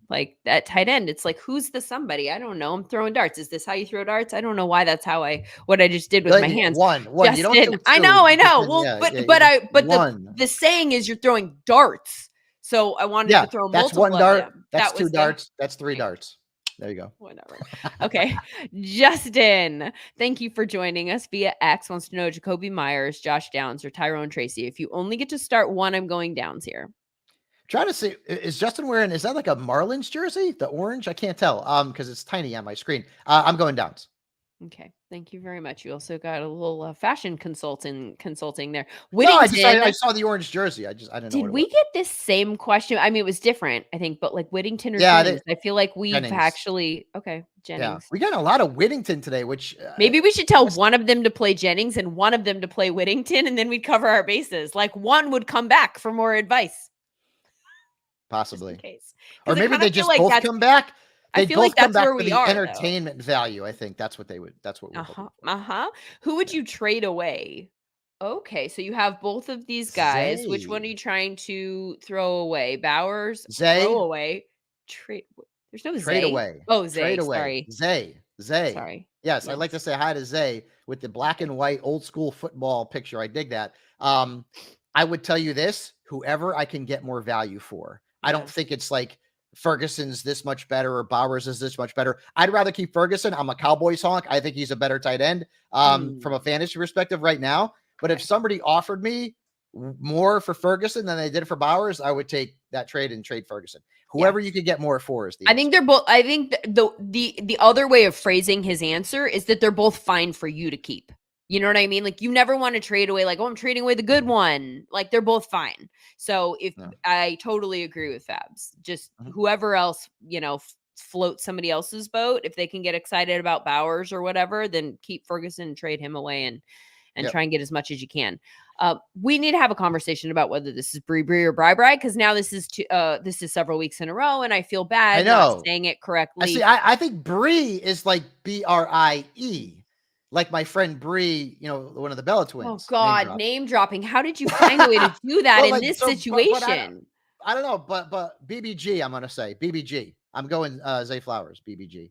like that tight end. It's like, who's the somebody? I don't know. I'm throwing darts. Is this how you throw darts? I don't know why that's what I just did with my hands. One. Justin, you don't do two. I know. Well, the saying is you're throwing darts. So I wanted to throw that's multiple. One dart. That's that two darts. That's three darts. There you go. Whatever. Okay. Justin, thank you for joining us via X. Wants to know Jacoby Myers, Josh Downs, or Tyrone Tracy. If you only get to start one, I'm going Downs here. Trying to see, is Justin wearing, is that like a Marlins jersey? The orange? I can't tell because it's tiny on my screen. I'm going Downs. Okay. Thank you very much. You also got a little fashion consulting there. Whittington, no, I saw the orange jersey. I don't know. Did we get this same question? I mean, it was different, I think, but like Whittington or Jennings. I feel like we've actually Jennings. We got a lot of Whittington today, which maybe we should tell one of them to play Jennings and one of them to play Whittington, and then we'd cover our bases. Like one would come back for more advice. Possibly. Just in case. Or maybe they just both come back. I feel like that's where we are. Entertainment value. I think that's what we're Who would you trade away? Okay, so you have both of these guys. Zay. Which one are you trying to throw away? Bowers? Zay. Throw away. Trade. There's no trade Zay. away. Oh, Zay. Trade away. Sorry. Zay. Sorry. Yes, I'd like to say hi to Zay with the black and white old school football picture. I dig that. I would tell you this: whoever I can get more value for. I don't think it's like Ferguson's this much better or Bowers is this much better. I'd rather keep Ferguson. I'm a Cowboys honk. I think he's a better tight end from a fantasy perspective right now. But if somebody offered me more for Ferguson than they did for Bowers, I would take that trade and trade Ferguson. Whoever you could get more for is the answer. I think they're both. I think the other way of phrasing his answer is that they're both fine for you to keep. You know what I mean? Like you never want to trade away like, oh, I'm trading away the good one. Like they're both fine. So if I totally agree with Fabs, just whoever else, float somebody else's boat. If they can get excited about Bowers or whatever, then keep Ferguson and trade him away and try and get as much as you can. We need to have a conversation about whether this is Bree or Bri, because now this is several weeks in a row, and I feel bad not saying it correctly. I think Bree is like BRIE. Like my friend Bree, one of the Bella twins. Oh God, name dropping. How did you find a way to do that in this situation? I don't know, but BBG, I'm gonna say BBG. I'm going Zay Flowers, BBG.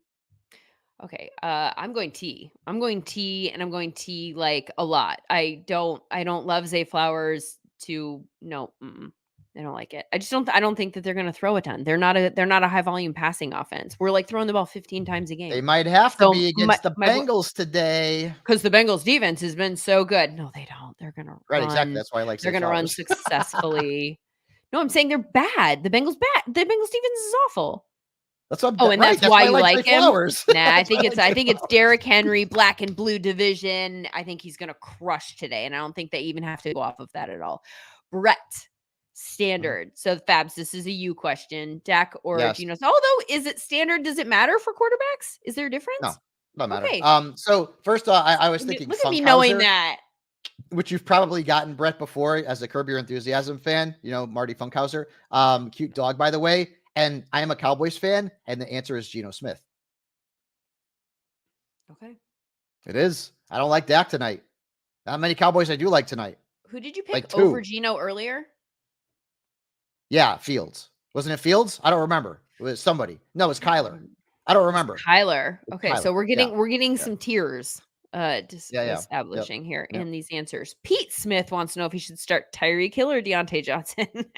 Okay, I'm going T. I'm going T, and I'm going T like a lot. I don't love Zay Flowers. I don't like it. I don't think that they're going to throw a ton. They're not a high volume passing offense. We're like throwing the ball 15 times a game. They might have to be against the Bengals today. Because the Bengals defense has been so good. No, they don't. They're going to run. Exactly. That's why I like they're going to run successfully. No, I'm saying they're bad. The Bengals defense is awful. That's what. That's why you like him. Nah, I think it's Derrick Henry, black and blue division. I think he's going to crush today, and I don't think they even have to go off of that at all. Brett. Standard. So Fabs, this is a you question. Dak or Geno. Although, is it standard? Does it matter for quarterbacks? Is there a difference? No, doesn't matter. Okay. So first I was thinking look at me knowing that. Which you've probably gotten Brett before as a Curb Your Enthusiasm fan, Marty Funkhauser. Cute dog, by the way. And I am a Cowboys fan, and the answer is Geno Smith. Okay. It is. I don't like Dak tonight. Not many Cowboys I do like tonight. Who did you pick over Geno earlier? Yeah, Fields. Wasn't it Fields? I don't remember. It was somebody. No, it was Kyler. I don't remember. Kyler. Okay, so we're getting some tiers establishing here in these answers. Pete Smith wants to know if he should start Tyreek Hill or Deontay Johnson. Pete,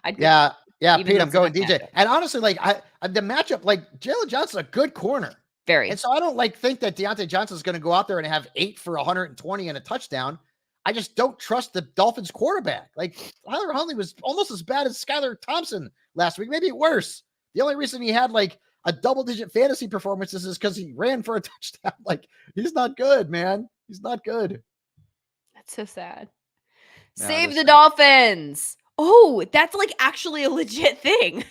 I'm going DJ. Matchup. And honestly, the matchup, Jalen Johnson's a good corner. Very. And so I don't think that Deontay Johnson is going to go out there and have 8 for 120 and a touchdown. I just don't trust the Dolphins quarterback. Like Tyler Huntley was almost as bad as Skylar Thompson last week, maybe worse. The only reason he had like a double-digit fantasy performances is because he ran for a touchdown. Like he's not good, man. He's not good. That's so sad. No, Save the Dolphins. Oh, that's like actually a legit thing.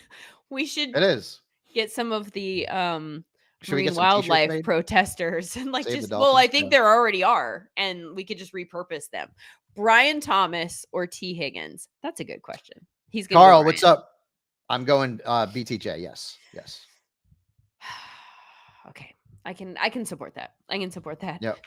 We should It is. get some of the Should we marine get some wildlife protesters and like Save just the well, I Dolphins? think there already are, and we could just repurpose them. Brian Thomas or T. Higgins? That's a good question. He's gonna Carl, what's up? I'm going BTJ. Yes. Okay. I can support that. I can support that. Yep.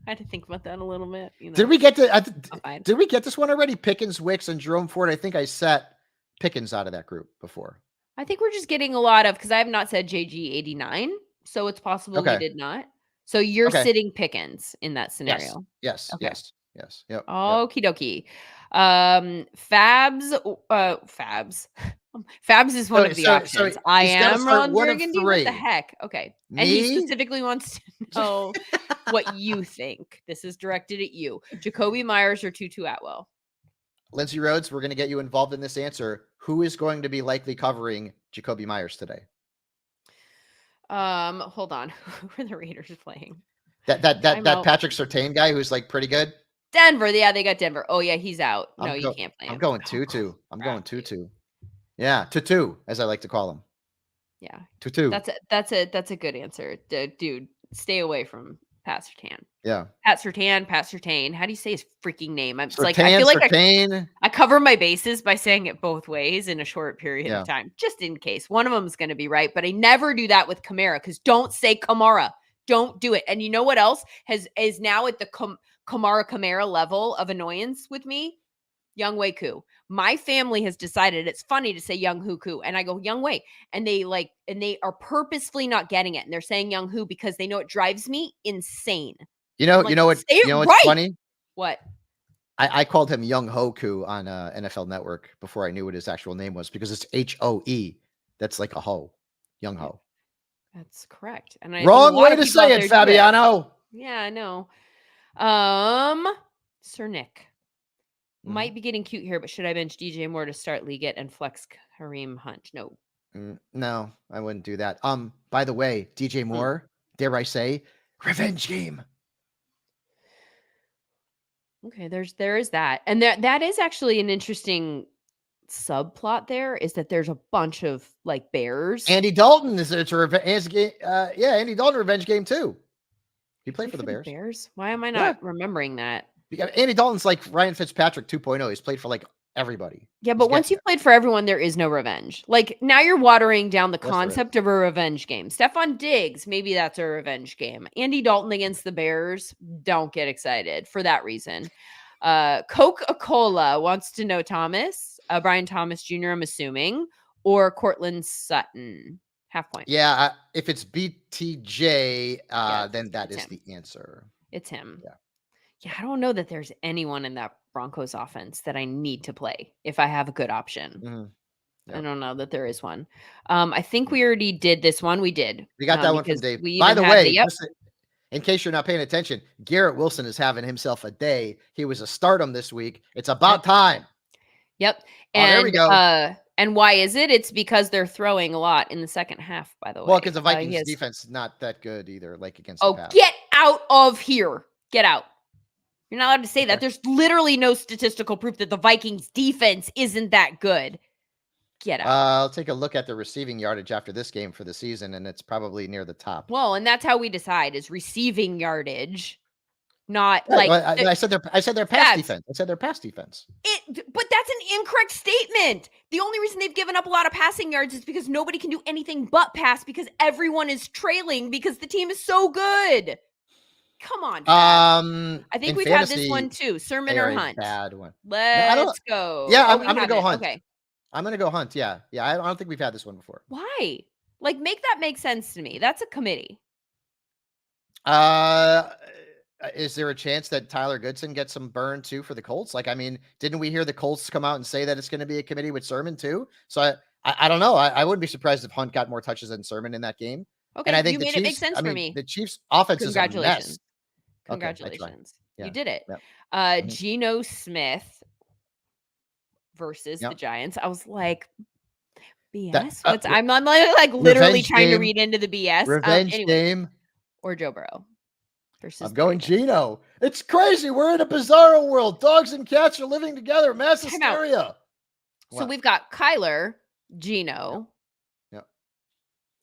I had to think about that a little bit. You know. Did we get did we get this one already? Pickens, Wicks, and Jerome Ford. I think I set Pickens out of that group before. I think we're just getting a lot of, because I have not said JG89, so it's possible we did not. So you're sitting Pickens in that scenario. Yes. Yep. Okie dokie. Fabs. Fabs is one of the options. I am Ron Burgundy. What the heck? Okay. And he specifically wants to know what you think. This is directed at you. Jacoby Myers or Tutu Atwell? Lindsay Rhodes, we're going to get you involved in this answer. Who is going to be likely covering Jacoby Myers today? Hold on. Who are the Raiders playing? That Patrick Surtain guy who's like pretty good. Denver. Yeah, they got Denver. Oh yeah, he's out. No, you can't play him. I'm going Tutu. Tutu. Yeah, Tutu, as I like to call him. Yeah. Tutu. That's a good answer. Dude, stay away from Pat Surtain. Yeah. Pat Surtain. How do you say his freaking name? I'm Surtain, like, I feel like Surtain. I cover my bases by saying it both ways in a short period of time, just in case. One of them is going to be right, but I never do that with Kamara, because don't say Kamara. Don't do it. And you know what else is now at the Kamara level of annoyance with me? Young Wei Koo. My family has decided it's funny to say Young Hoo Koo, and I go Young Wei, and they are purposefully not getting it, and they're saying Young Hoo because they know it drives me insane. You know what's funny? What? I called him Young Hoku on NFL Network before I knew what his actual name was, because it's HOE. That's like a hoe. Young Ho. That's correct. And wrong way to say it, Fabiano. Yeah, I know. Sir Nick. Might be getting cute here, but should I bench DJ Moore to start Liggett and flex Kareem Hunt? No. No, I wouldn't do that. By the way, DJ Moore, dare I say, revenge game. Okay, there is that. And that is actually an interesting subplot there, is that there's a bunch of like Bears. Andy Dalton is a revenge game. Andy Dalton revenge game too. He played for the Bears. Why am I not remembering that? Because Andy Dalton's like Ryan Fitzpatrick 2.0. He's played for like everybody. Yeah, but once you've played for everyone, there is no revenge. Like now you're watering down the concept of a revenge game. Stephon Diggs, maybe that's a revenge game. Andy Dalton against the Bears, don't get excited for that reason. Coca-Cola wants to know Brian Thomas Jr., I'm assuming, or Cortland Sutton. Half point. Yeah, if it's BTJ, then that is the answer. It's him. Yeah, I don't know that there's anyone in that Broncos offense that I need to play if I have a good option. I don't know that there is one. I think we already did this one. We did. We got that one from Dave. By the way, in case you're not paying attention, Garrett Wilson is having himself a day. He was a stardom this week. It's about time. Yep. And there we go. And why is it? It's because they're throwing a lot in the second half, by the way. Well, because the Vikings defense is not that good either, like against the pass. Get out of here. Get out. You're not allowed to say that. There's literally no statistical proof that the Vikings defense isn't that good. Get out. I'll take a look at the receiving yardage after this game for the season, and it's probably near the top. Well, and that's how we decide, is receiving yardage, not I said their pass defense. I said their pass defense. But that's an incorrect statement. The only reason they've given up a lot of passing yards is because nobody can do anything but pass, because everyone is trailing because the team is so good. Come on. I think we've had this one too. Sermon or Hunt? Bad one. Let's go. Yeah, I'm going to go Hunt. Okay. I'm going to go Hunt. Yeah. I don't think we've had this one before. Why? Like, make that make sense to me. That's a committee. Is there a chance that Tyler Goodson gets some burn too for the Colts? Like, I mean, didn't we hear the Colts come out and say that it's going to be a committee with Sermon too? So I don't know. I wouldn't be surprised if Hunt got more touches than Sermon in that game. Okay, and I think it make sense for me. The Chiefs' offense is a mess. Congratulations. You did it. Yep. Mhm. Geno Smith versus the Yep. Giants. I was like, That BS? I'm like literally revenge trying to game. read into the BS. Revenge Anyway, game. or Joe Burrow versus I'm the going Ravens. Geno. It's crazy. We're in a bizarro world. Dogs and cats are living together. Mass Time out. hysteria. So What? we've got Kyler, Yep. Geno. Yep.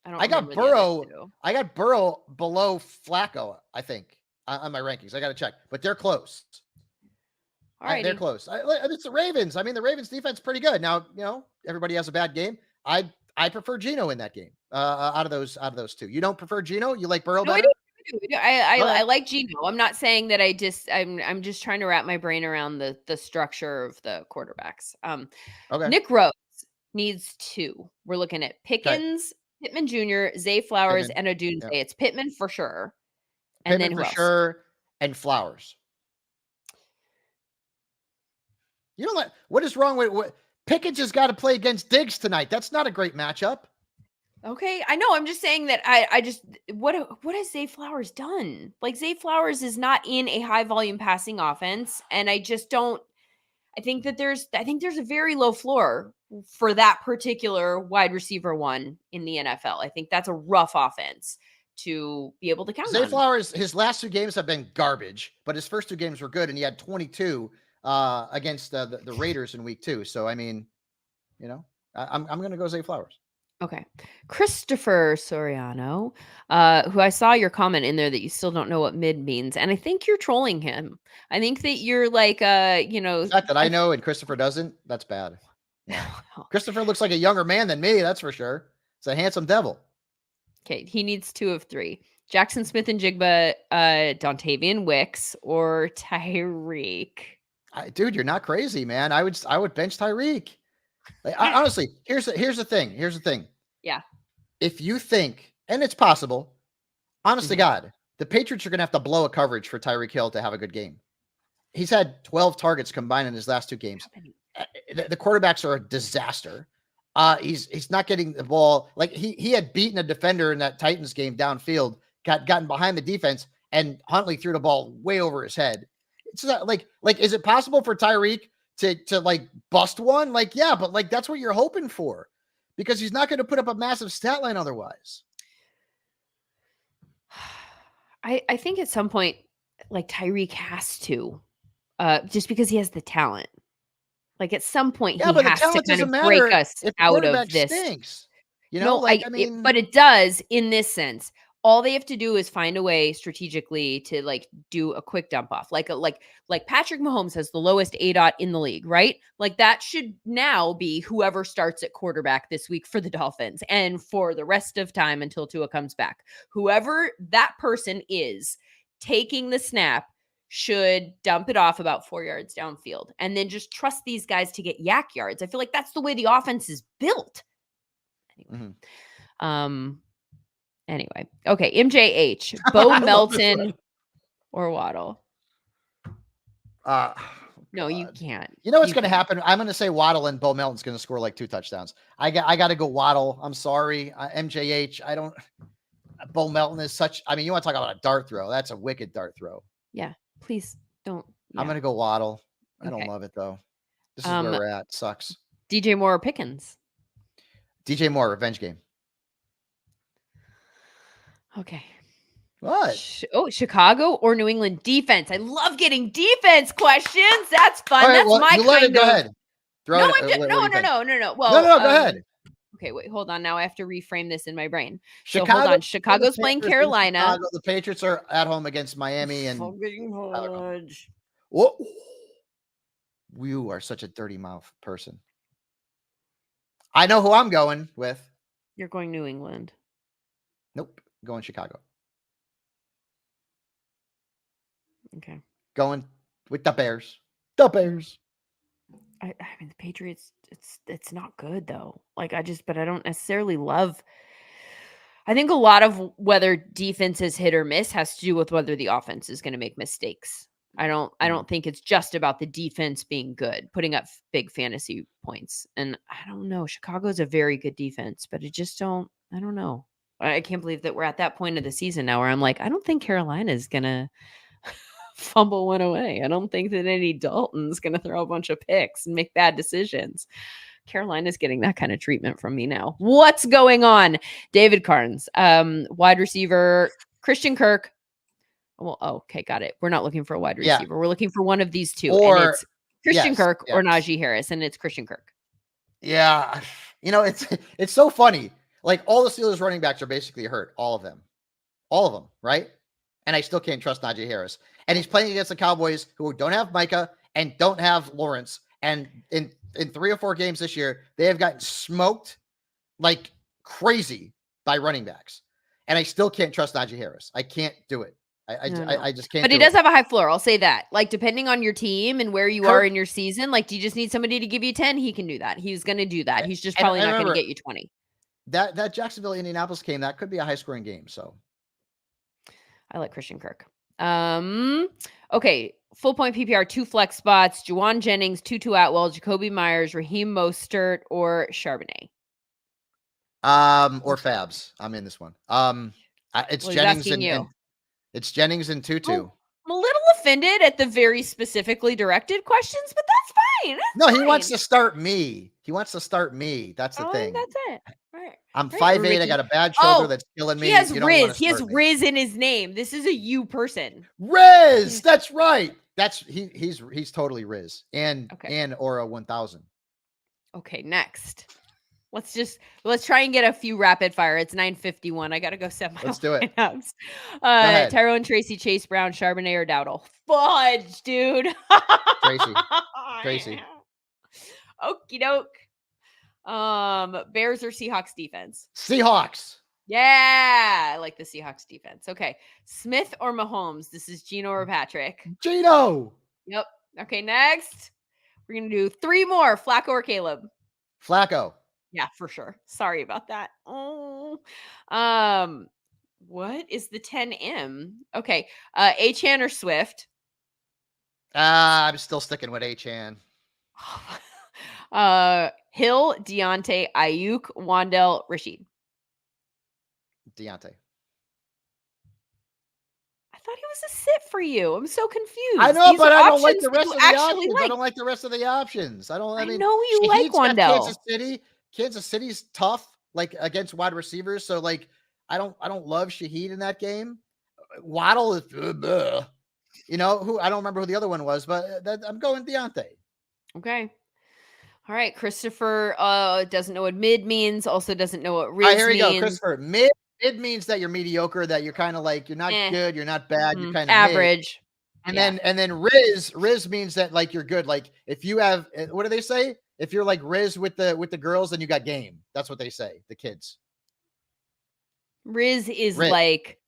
I don't I got remember the other Burrow. two. I got Burrow below Flacco, I think, on my rankings. I got to check, but they're close. They're Alrighty. close. It's the Ravens. I mean, the Ravens defense is pretty good. Now, everybody has a bad game. I prefer Geno in that game. Out of those two, you don't prefer Geno? You like Burrow No, I better? do. I Okay. like Geno. I'm not saying that I'm just trying to wrap my brain around the structure of the quarterbacks. Okay. Nick Rhodes needs 2. We're looking at Okay. Pickens, Pittman Jr., Zay Flowers, Pittman. and Odunze. Yep. It's Pittman for sure. And then Pittman who for else? sure, and Flowers. You don't like what is wrong with what Pickens has got to play against Diggs tonight. That's not a great matchup. Okay, I know. I'm just saying that I just what has Zay Flowers done? Like Zay Flowers is not in a high volume passing offense, and I just don't. I think there's a very low floor for that particular wide receiver one in the NFL. I think that's a rough offense to be able to count Zay on. Flowers, his last 2 games have been garbage, but his first 2 games were good, and he had 22 against the Raiders in week 2. So I mean, I'm going to go Zay Flowers. Okay. Christopher Soriano, who I saw your comment in there that you still don't know what mid means. And I think you're trolling him. I think that you're like, The fact that I know and Christopher doesn't, that's bad. Yeah. Christopher looks like a younger man than me, that's for sure. It's a handsome devil. Okay, he needs 2 of 3. Jackson Smith and Jigba, Dontavian Wicks, or Tyreek. Dude, you're not crazy, man. I would bench Tyreek. Honestly, here's the thing. Yeah. If you think, and it's possible, honest to God, the Patriots are going to have to blow a coverage for Tyreek Hill to have a good game. He's had 12 targets combined in his last 2 games. The quarterbacks are a disaster. He's not getting the ball. Like he had beaten a defender in that Titans game downfield, gotten behind the defense, and Huntley threw the ball way over his head. It's not like is it possible for Tyreek to like bust one? Like, yeah, but like that's what you're hoping for, because he's not going to put up a massive stat line otherwise. I think at some point, like Tyreek has to, just because he has the talent. Like at some point, he But the has to talent kind doesn't of break matter us if the out of quarterback this. stinks. No, I mean, but it does in this sense. All they have to do is find a way strategically to like do a quick dump off, like Patrick Mahomes has the lowest ADOT in the league, right? Like that should now be whoever starts at quarterback this week for the Dolphins and for the rest of time until Tua comes back. Whoever that person is taking the snap should dump it off about 4 yards downfield and then just trust these guys to get yak yards. I feel like that's the way the offense is built. Anyway. Anyway. Okay. MJH, Bo Melton or Waddle. No, you can't. You know what's going to happen? I'm going to say Waddle, and Bo Melton's going to score like 2 touchdowns. I got to go Waddle. I'm sorry. MJH, I don't. Bo Melton is such. I mean, you want to talk about a dart throw? That's a wicked dart throw. Yeah. Please don't. Yeah. I'm going to go Waddle. I Okay. don't love it though. This is where we're at. Sucks. DJ Moore or Pickens? DJ Moore, revenge game. Okay. What? Chicago or New England defense? I love getting defense questions. That's fun. Right, that's my kind of. Go ahead. No. Well, no. Go ahead. Okay, wait, hold on. Now I have to reframe this in my brain. Chicago, so hold on. Chicago's playing Carolina. Chicago, the Patriots are at home against Miami and. Whoa. You are such a dirty mouth person. I know who I'm going with. You're going New England. Nope. Going Chicago. Okay. Going with the Bears. The Bears. I mean, the Patriots, it's not good though. Like but I don't necessarily love. I think a lot of whether defense is hit or miss has to do with whether the offense is going to make mistakes. I don't think it's just about the defense being good, putting up big fantasy points. And I don't know. Chicago's a very good defense, but I don't know. I can't believe that we're at that point of the season now where I'm like, I don't think Carolina is going to fumble one away. I don't think that Andy Dalton's going to throw a bunch of picks and make bad decisions. Carolina's getting that kind of treatment from me now. What's going on? David Carnes, wide receiver, Christian Kirk. Well, okay, got it. We're not looking for a wide receiver. Yeah. We're looking for one of these two. Or and it's Christian yes, Kirk or yes. Najee Harris, and it's Christian Kirk. Yeah. You know, it's so funny. Like all the Steelers running backs are basically hurt. All of them, right? And I still can't trust Najee Harris. And he's playing against the Cowboys who don't have Micah and don't have Lawrence. And in 3 or 4 games this year, they have gotten smoked like crazy by running backs. And I still can't trust Najee Harris. I can't do it. I just can't. But he does have a high floor. I'll say that. Like, depending on your team and where you are in your season, like, do you just need somebody to give you 10? He can do that. He's going to do that. He's just probably not going to get you 20. That Jacksonville Indianapolis game, that could be a high scoring game. So I like Christian Kirk. Okay. Full point PPR, 2 flex spots, Juwan Jennings, Tutu Atwell, Jacoby Myers, Raheem Mostert, or Charbonnet. Or Fabs. I'm in this one. It's Jennings it's Jennings and Tutu. I'm a little offended at the very specifically directed questions, but that's fine. That's fine. He wants to start me. That's the thing. That's it. Right. I'm 5'8". I got a bad shoulder that's killing me. He has Riz. He has Riz in his name. This is a you person. Riz. That's right. He's totally Riz and Aura 1000. Okay, next. Let's try and get a few rapid fire. It's 9:51. I gotta go set my. Let's do it. Tyrone, Tracy, Chase Brown, Charbonnet, or Dowdle. Fudge, dude. Tracy. Okie doke. Bears or Seahawks defense? Seahawks. Yeah, I like the Seahawks defense. Okay. Smith or Mahomes? This is Gino or Patrick? Gino. Yep. Okay, next. We're going to do 3 more. Flacco or Caleb? Flacco. Yeah, for sure. Sorry about that. Oh. What is the 10M? Okay. Achane or Swift? I'm still sticking with Achane. Hill, Deontay, Ayuk, Wandell, Rashid. Deontay. I thought he was a sit for you. I'm so confused. I know, but I don't like the rest of the options. I don't like the rest of the options. I know you like Wandell. Kansas City's tough, like against wide receivers. So like, I don't love Shaheed in that game. Waddle is, you know, who I don't remember who the other one was, but I'm going Deontay. Okay. All right. Christopher doesn't know what mid means. Also doesn't know what Riz here we means. Go, Christopher. Mid means that you're mediocre, that you're kind of like, you're not good, you're not bad, you're kind of average. Mid. And then Riz means that like you're good. Like if you have, what do they say? If you're like Riz with the girls, then you got game. That's what they say, the kids. Riz is like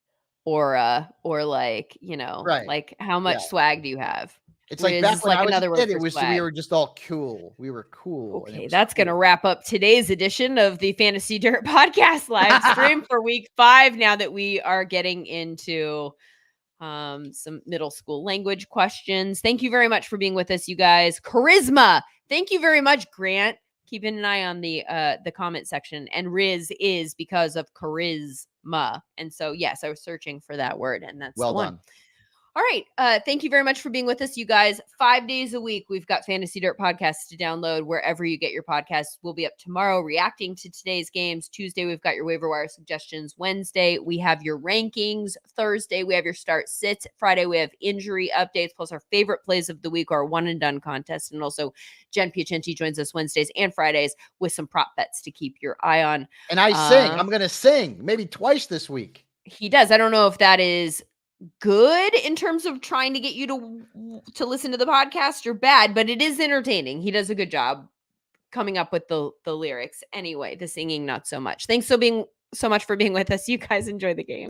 aura, or like, you know, like how much swag do you have? It's like back when I was a kid, we were just all cool. We were cool. Okay, that's going to wrap up today's edition of the Fantasy Dirt Podcast live stream for week 5. Now that we are getting into some middle school language questions. Thank you very much for being with us, you guys. Charisma. Thank you very much, Grant. Keeping an eye on the comment section. And Riz is because of charisma. And so, yes, I was searching for that word, and that's well the one. Done. All right. Thank you very much for being with us, you guys. 5 days a week, we've got Fantasy Dirt podcasts to download wherever you get your podcasts. We'll be up tomorrow reacting to today's games. Tuesday, we've got your waiver wire suggestions. Wednesday, we have your rankings. Thursday, we have your start sits. Friday, we have injury updates, plus our favorite plays of the week, our one and done contest. And also, Jen Piacenti joins us Wednesdays and Fridays with some prop bets to keep your eye on. And I sing. I'm going to sing maybe twice this week. He does. I don't know if that is good in terms of trying to get you to listen to the podcast, or bad, but it is entertaining. He does a good job coming up with the lyrics. Anyway, the singing, not so much. Thanks so much for being with us. You guys enjoy the game.